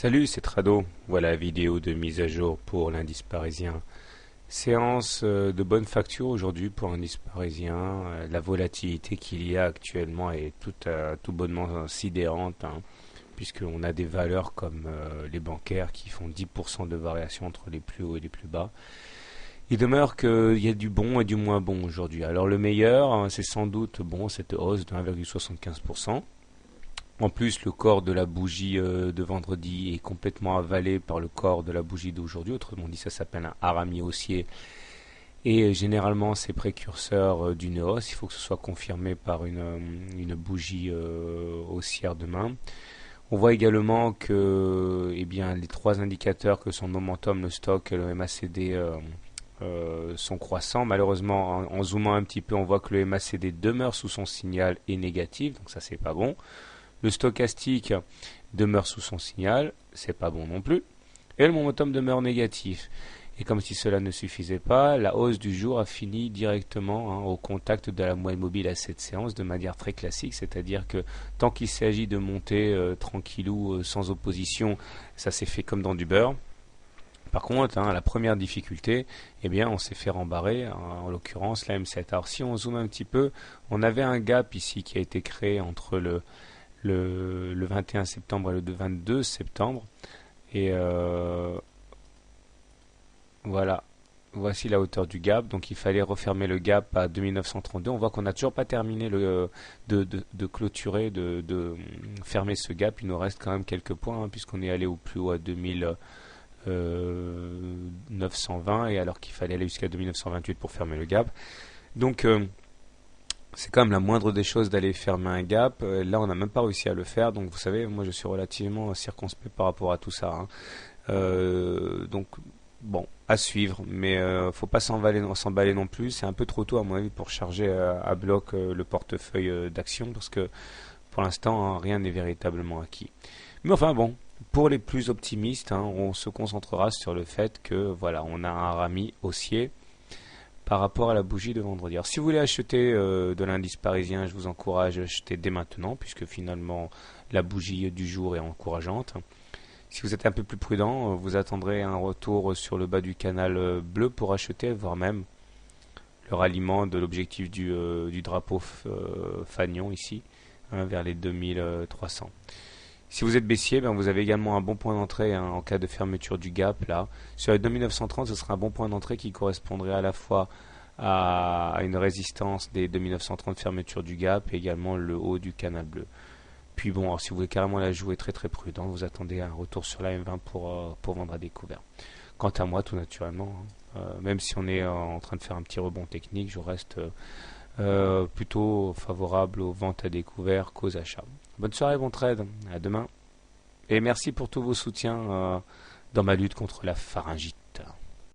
Salut, c'est Trado. Voilà la vidéo de mise à jour pour l'indice parisien. Séance de bonne facture aujourd'hui pour l'indice parisien. La volatilité qu'il y a actuellement est tout bonnement sidérante, hein, puisqu'on a des valeurs comme les bancaires qui font 10% de variation entre les plus hauts et les plus bas. Il demeure qu'il y a du bon et du moins bon aujourd'hui. Alors le meilleur, hein, c'est sans doute cette hausse de 1,75%. En plus, le corps de la bougie de vendredi est complètement avalé par le corps de la bougie d'aujourd'hui. Autrement dit, ça s'appelle un harami haussier. Et généralement, c'est précurseur d'une hausse. Il faut que ce soit confirmé par une bougie haussière demain. On voit également que les trois indicateurs que sont le momentum, le stock et le MACD sont croissants. Malheureusement, en zoomant un petit peu, on voit que le MACD demeure sous son signal et négatif. Donc ça, c'est pas bon. Le stochastique demeure sous son signal, c'est pas bon non plus. Et le momentum demeure négatif. Et comme si cela ne suffisait pas, la hausse du jour a fini directement au contact de la moyenne mobile à cette séance de manière très classique, c'est-à-dire que tant qu'il s'agit de monter tranquillou, sans opposition, ça s'est fait comme dans du beurre. Par contre, la première difficulté, on s'est fait rembarrer, en l'occurrence la M7. Alors si on zoome un petit peu, on avait un gap ici qui a été créé entre le 21 septembre et le 22 septembre. Et voilà, voici la hauteur du gap. Donc il fallait refermer le gap à 2932. On voit qu'on n'a toujours pas terminé de clôturer, de fermer ce gap. Il nous reste quand même quelques points, puisqu'on est allé au plus haut à 2920, et alors qu'il fallait aller jusqu'à 2928 pour fermer le gap. Donc c'est quand même la moindre des choses d'aller fermer un gap. Là, on n'a même pas réussi à le faire. Donc, vous savez, moi, je suis relativement circonspect par rapport à tout ça, hein. Donc, bon, à suivre. Mais faut pas s'emballer non plus. C'est un peu trop tôt, à mon avis, pour charger à bloc le portefeuille d'actions, parce que pour l'instant, rien n'est véritablement acquis. Mais enfin, bon, pour les plus optimistes, on se concentrera sur le fait que, voilà, on a un rami haussier par rapport à la bougie de vendredi. Alors si vous voulez acheter de l'indice parisien, je vous encourage à acheter dès maintenant, puisque finalement la bougie du jour est encourageante. Si vous êtes un peu plus prudent, vous attendrez un retour sur le bas du canal bleu pour acheter, voire même le ralliement de l'objectif du drapeau fanion ici, vers les 2300. Si vous êtes baissier, vous avez également un bon point d'entrée en cas de fermeture du gap là. Sur les 2930, ce sera un bon point d'entrée qui correspondrait à la fois à une résistance des 2930 fermeture du gap et également le haut du canal bleu. Puis bon, alors si vous voulez carrément la jouer très très prudent, vous attendez un retour sur la M20 pour vendre à découvert. Quant à moi, tout naturellement, même si on est en train de faire un petit rebond technique, je reste plutôt favorable aux ventes à découvert qu'aux achats. Bonne soirée, bon trade, à demain. Et merci pour tous vos soutiens dans ma lutte contre la pharyngite.